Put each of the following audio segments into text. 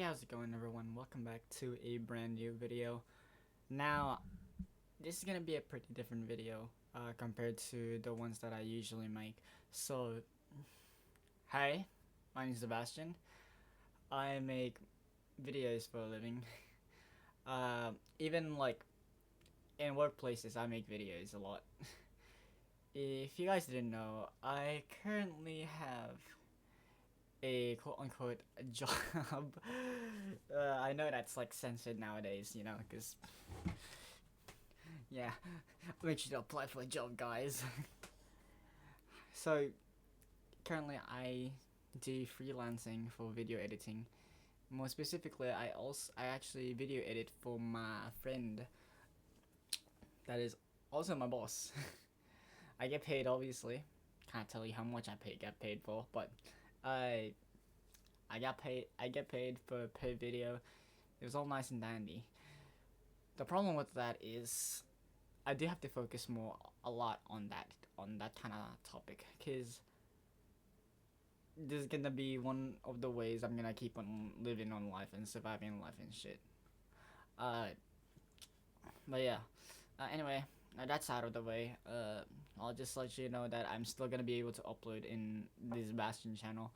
Hey, how's it going, everyone? Welcome back to a brand new video. Now, this is gonna be a pretty different video compared to the ones that I usually make. So, hi, my name is Sebastian. I make videos for a living. Even like in workplaces, I make videos a lot. If you guys didn't know, I currently have a quote unquote job. I know that's like censored nowadays, because yeah, make sure to apply for a job, guys. So currently, I do freelancing for video editing. More specifically, I actually video edit for my friend that is also my boss. I get paid, obviously. Can't tell you how much get paid for, but I I got paid. I get paid for per video. It was all nice and dandy. The problem with that is I do have to focus more a lot on that kind of topic, because this is gonna be one of the ways I'm gonna keep on living on life and surviving life and shit. Uh, but yeah. Anyway, that's out of the way. I'll just let you know that I'm still gonna be able to upload in this Bastion channel.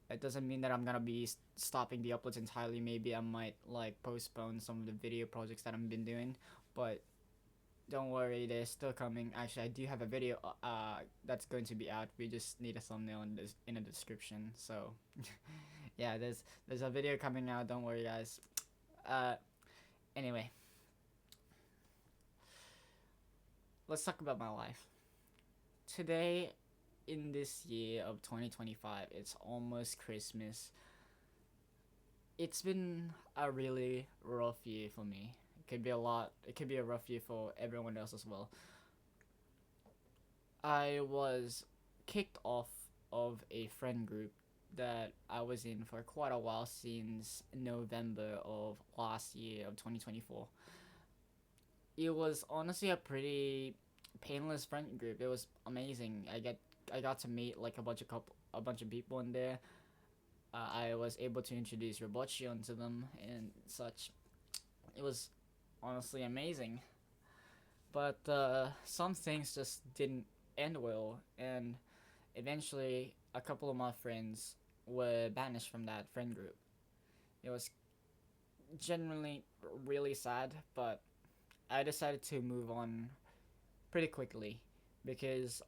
It doesn't mean that I'm gonna be stopping the uploads entirely. Maybe I might like postpone some of the video projects that I've been doing, but don't worry, they're still coming. Actually, I do have a video that's going to be out. We just need a thumbnail in the description. So yeah, there's a video coming out. Don't worry, guys. Uh, anyway, let's talk about my life. Today, in this year of 2025, it's almost Christmas. It's been a really rough year for me. It could be a lot. It could be a rough year for everyone else as well. I was kicked off of a friend group that I was in for quite a while, since November of last year of 2024. It was honestly a pretty painless friend group. It was amazing. I got to meet like a bunch of people in there. I was able to introduce Robochion to them and such. It was honestly amazing. But some things just didn't end well, and eventually a couple of my friends were banished from that friend group. It was genuinely really sad, but I decided to move on pretty quickly because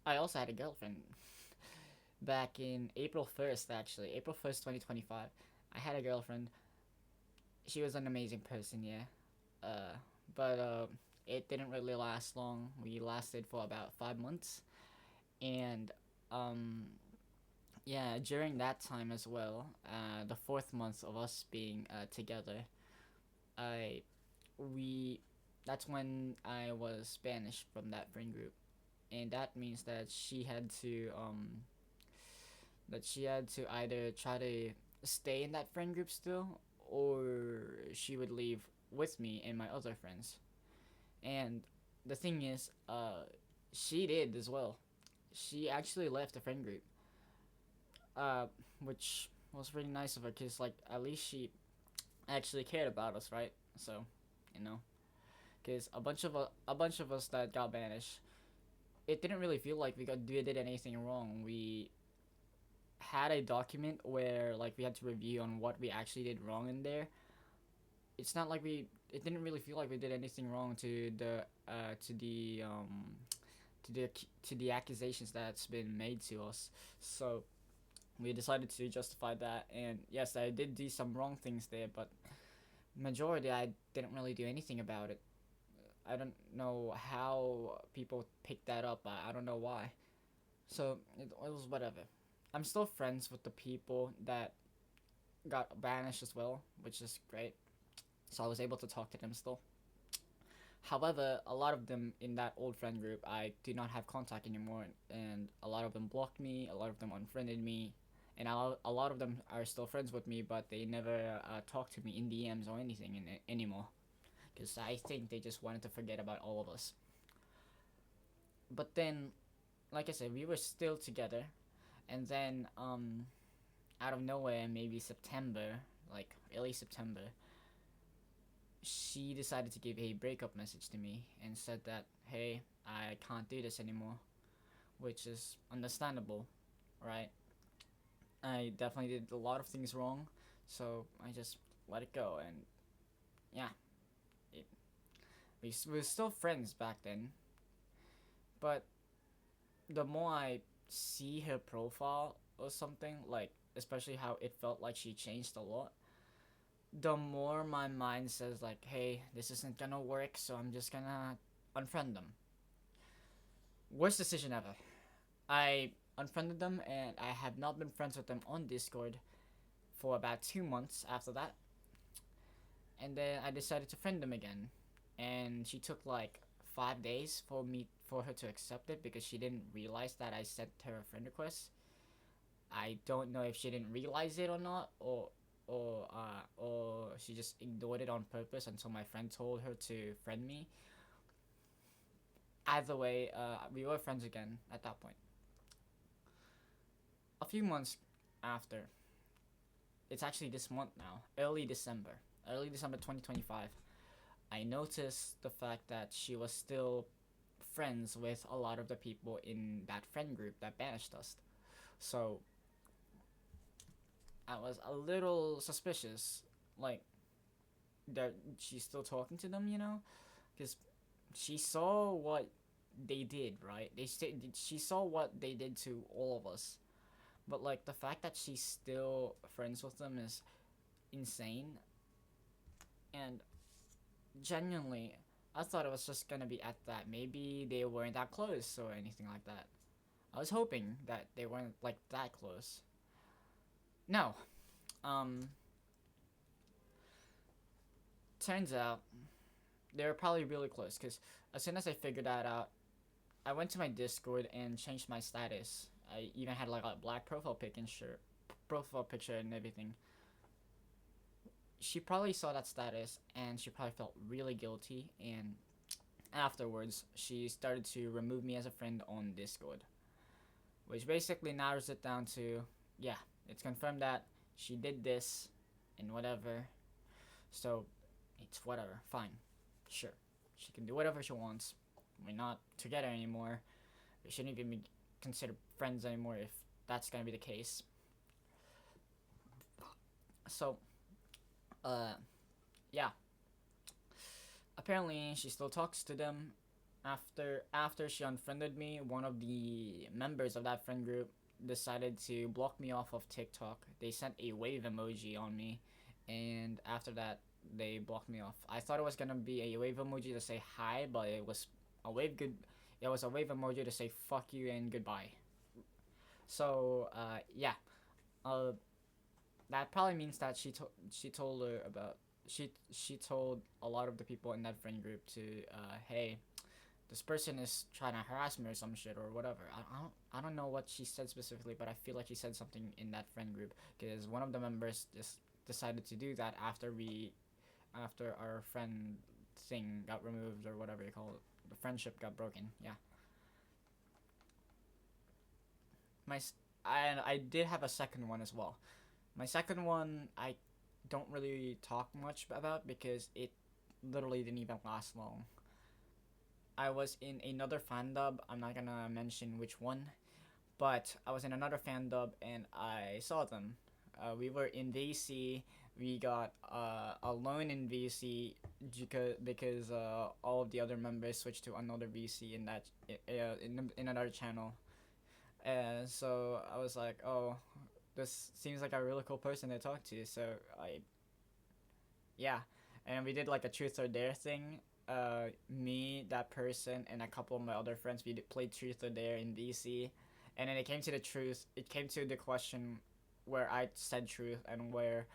I also had a girlfriend back in April 1st, actually. April 1st, 2025. I had a girlfriend. She was an amazing person, yeah. Uh but it didn't really last long. We lasted for about 5 months, and um yeah, during that time as well, the fourth month of us being together, I we that's when I was banished from that friend group, and that means that she had to either try to stay in that friend group still, or she would leave with me and my other friends. And the thing is, she did as well. She actually left the friend group, uh, which was really nice of her, cause like at least she actually cared about us, right? So, you know, cause a bunch of us that got banished, it didn't really feel like we did anything wrong. We had a document where like we had to review on what we actually did wrong in there. It's not like we. It didn't really feel like we did anything wrong to the to the accusations that's been made to us. So we decided to justify that, and yes, I did do some wrong things there, but majority I didn't really do anything about it. I don't know how people picked that up. I don't know why. So it was whatever. I'm still friends with the people that got banished as well, which is great. So I was able to talk to them still. However, a lot of them in that old friend group, I do not have contact anymore, and a lot of them blocked me, a lot of them unfriended me, and a lot of them are still friends with me, but they never talk to me in DMs or anything anymore, because I think they just wanted to forget about all of us. But then, like I said, we were still together, and then out of nowhere, maybe September, like early September, she decided to give a breakup message to me and said that, hey, I can't do this anymore, which is understandable, right? I definitely did a lot of things wrong, so I just let it go, and yeah, it, we were still friends back then, but the more I see her profile or something, like, especially how it felt like she changed a lot, the more my mind says, like, hey, this isn't gonna work, so I'm just gonna unfriend them. Worst decision ever. I unfriended them, and I have not been friends with them on Discord for about 2 months after that. And then I decided to friend them again, and she took like 5 days for her to accept it because she didn't realize that I sent her a friend request. I don't know if she didn't realize it or not, or she just ignored it on purpose until my friend told her to friend me. Either way, we were friends again at that point. A few months after, it's actually this month now, early December 2025, I noticed the fact that she was still friends with a lot of the people in that friend group that banished us. So I was a little suspicious, like, that she's still talking to them, because she saw what they did, right? She saw what they did to all of us, but like the fact that she's still friends with them is insane. And genuinely, I thought it was just gonna be at that. Maybe they weren't that close or anything like that. I was hoping that they weren't like that close. No. Um. Turns out they were probably really close because as soon as I figured that out, I went to my Discord and changed my status. I even had like a black profile picture and everything. She probably saw that status and she probably felt really guilty, and afterwards she started to remove me as a friend on Discord, which basically narrows it down to, yeah, it's confirmed that she did this and whatever. So it's whatever, fine, sure, she can do whatever she wants. We're not together anymore. We shouldn't even be considered friends anymore if that's gonna be the case. So, yeah. Apparently, she still talks to them. After she unfriended me, one of the members of that friend group decided to block me off of TikTok. They sent a wave emoji on me, and after that, they blocked me off. I thought it was gonna be a wave emoji to say hi, but a wave good. It was a wave emoji to say fuck you and goodbye. So yeah, uh, that probably means that she told her about she told a lot of the people in that friend group to hey, this person is trying to harass me or some shit or whatever. I don't know what she said specifically, but I feel like she said something in that friend group because one of the members just decided to do that after our friend thing got removed or whatever you call it. The friendship got broken. Yeah. My and I did have a second one as well. My second one I don't really talk much about because it literally didn't even last long. I was in another fan dub. I'm not gonna mention which one, but I was in another fan dub and I saw them. We were in VC. We got alone in VC because all of the other members switched to another VC in that in another channel. And so I was like, oh, this seems like a really cool person to talk to. So yeah, and we did like a truth or dare thing. Me, that person, and a couple of my other friends, we played truth or dare in VC, and then it came to the truth. It came to the question where I said truth and where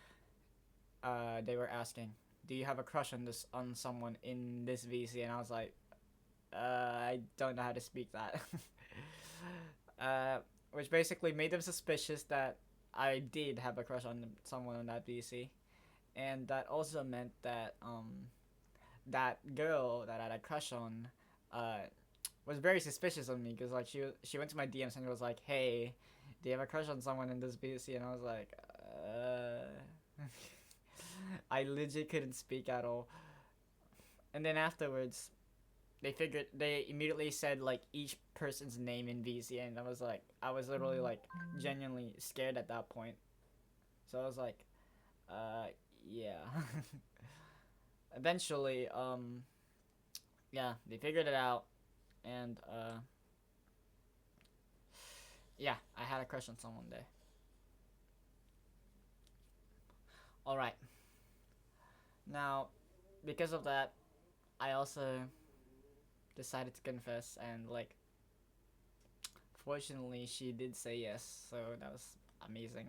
they were asking, "Do you have a crush on someone in this VC?" And I was like, I don't know how to speak that. Which basically made them suspicious that I did have a crush on someone on that VC, and that also meant that that girl that I had a crush on uh was very suspicious of me because like she went to my DMs and was like, "Hey, do you have a crush on someone in this VC?" And I was like, I legit couldn't speak at all. And then afterwards, they immediately said like each person's name in VC, and I was literally like genuinely scared at that point. So I was like, uh, yeah. Eventually, yeah, they figured it out, and yeah, I had a crush on someone there. All right, now because of that, I also decided to confess, and like, fortunately, she did say yes, so that was amazing.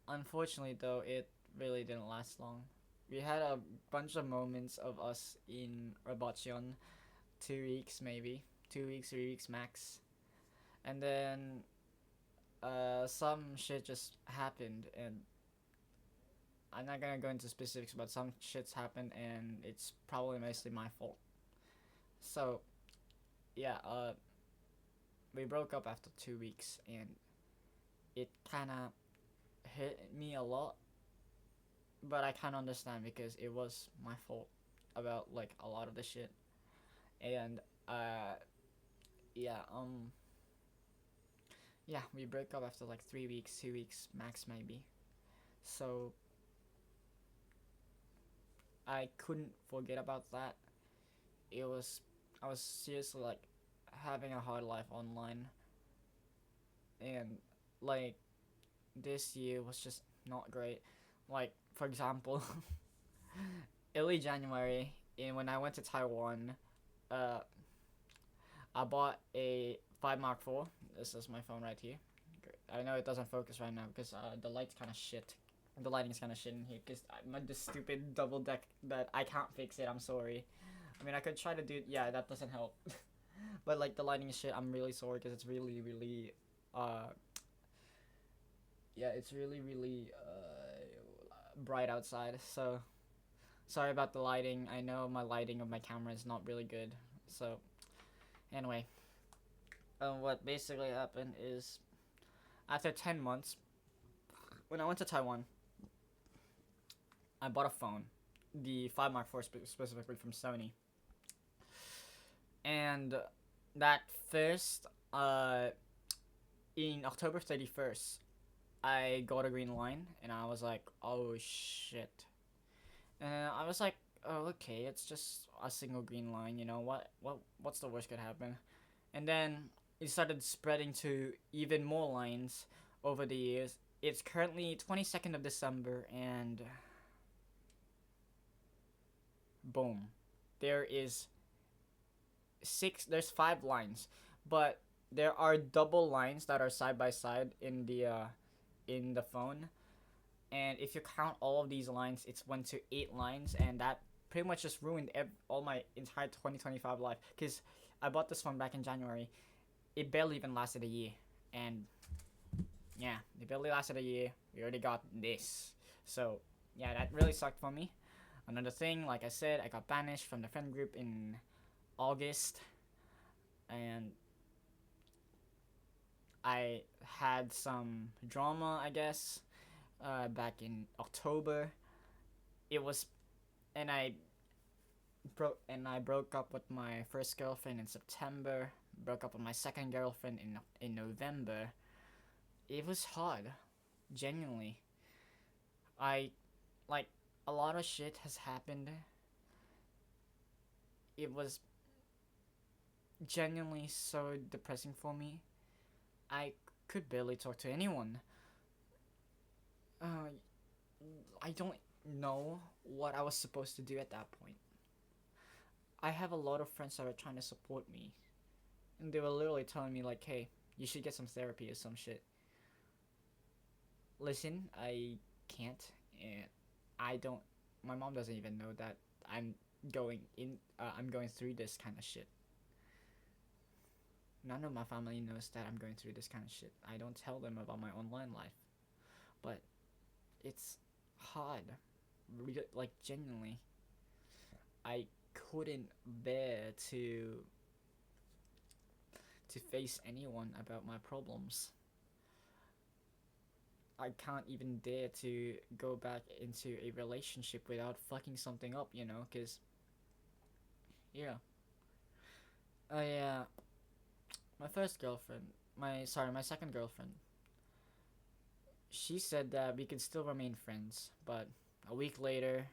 Unfortunately, though, it really didn't last long. We had a bunch of moments of us in Robotion, 2 weeks maybe, 2 weeks, 3 weeks max, and then some shit just happened, and I'm not gonna go into specifics, but some shit's happened, and it's probably mostly my fault. So yeah, we broke up after 2 weeks, and it kind of hit me a lot, but I kind of understand because it was my fault about like a lot of the shit, and uh, yeah, yeah, we broke up after like 3 weeks, 2 weeks max maybe. So I couldn't forget about that. It was I was seriously like having a hard life online, and like this year was just not great. Like for example, early January, and when I went to Taiwan, uh, I bought a 5 Mark IV. This is my phone right here. I know it doesn't focus right now because the light's kind of shit. The lighting's kind of shit in here because I'm this stupid double deck that I can't fix it. I'm sorry. I mean, I could try to do it. Yeah, that doesn't help. But like the lighting is shit. I'm really sorry because it's really, really, uh, yeah, it's really, really bright outside. So sorry about the lighting. I know my lighting of my camera is not really good. So anyway, what basically happened is after 10 months, when I went to Taiwan, I bought a phone, the 5 Mark IV specifically from Sony, and that first in October 31st, I got a green line, and I was like, oh shit. And I was like, oh okay, it's just a single green line. You know what's the worst could happen? And then it started spreading to even more lines over the years. It's currently 22nd of December, and boom, there is there's 5 lines, but there are double lines that are side by side in the phone, and if you count all of these lines, it's 1 to 8 lines, and that pretty much just ruined all my entire 2025 life. Because I bought this phone back in January, it barely even lasted a year, and yeah, it barely lasted a year. We already got this, so yeah, that really sucked for me. Another thing, like I said, I got banished from the friend group in August, and I had some drama, I guess, back in October. It was, and I broke up with my first girlfriend in September. Broke up with my second girlfriend in November. It was hard, genuinely. I like a lot of shit has happened. It was genuinely so depressing for me. I could barely talk to anyone. Uh, I don't know what I was supposed to do at that point. I have a lot of friends that are trying to support me, and they were literally telling me like, "Hey, you should get some therapy or some shit." Listen, I can't, and I don't. My mom doesn't even know that I'm going through this kind of shit. None of my family knows that I'm going through this kind of shit. I don't tell them about my online life, but it's hard. Like genuinely, I couldn't bear to face anyone about my problems. I can't even dare to go back into a relationship without fucking something up, you know, cause yeah. Yeah, my first girlfriend, my second girlfriend. She said that we could still remain friends, but a week later,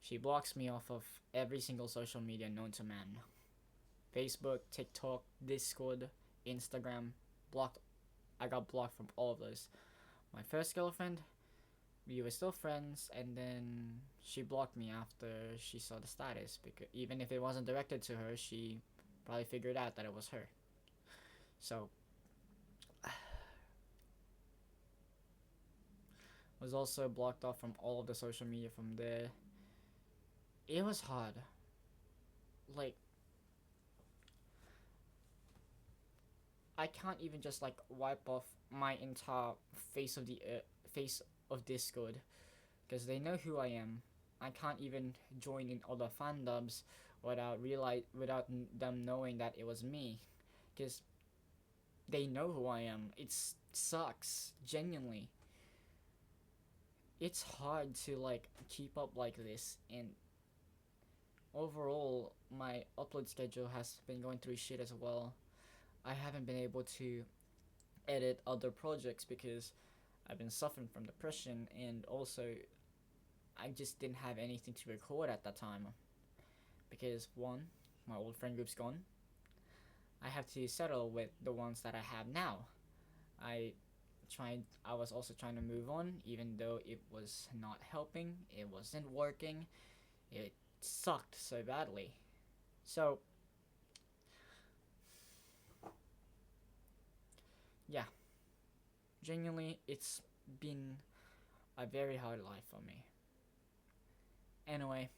she blocks me off of every single social media known to man. Facebook, TikTok, Discord, Instagram, blocked. I got blocked from all of those. My first girlfriend, we were still friends, and then she blocked me after she saw the status, because even if it wasn't directed to her, she probably figured out that it was her. So was also blocked off from all of the social media from there. It was hard. Like, I can't even just like wipe off my entire face of Discord, because they know who I am. I can't even join in other fandoms without them knowing that it was me, because they know who I am. It sucks, genuinely. It's hard to like keep up like this, and overall my upload schedule has been going through shit as well. I haven't been able to edit other projects because I've been suffering from depression, and also I just didn't have anything to record at that time because one, my old friend group's gone. I have to settle with the ones that I have now. I I was also trying to move on, even though it was not helping, it wasn't working, it sucked so badly. So yeah, genuinely it's been a very hard life for me. Anyway,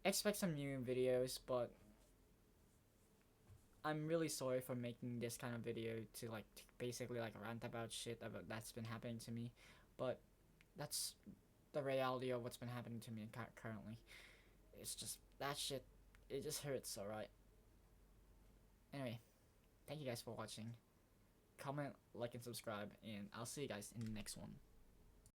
expect some new videos, but I'm really sorry for making this kind of video to like basically like rant about shit about that's been happening to me, but that's the reality of what's been happening to me currently. It's just that shit. It just hurts. All right. Anyway, thank you guys for watching. Comment, like, and subscribe, and I'll see you guys in the next one.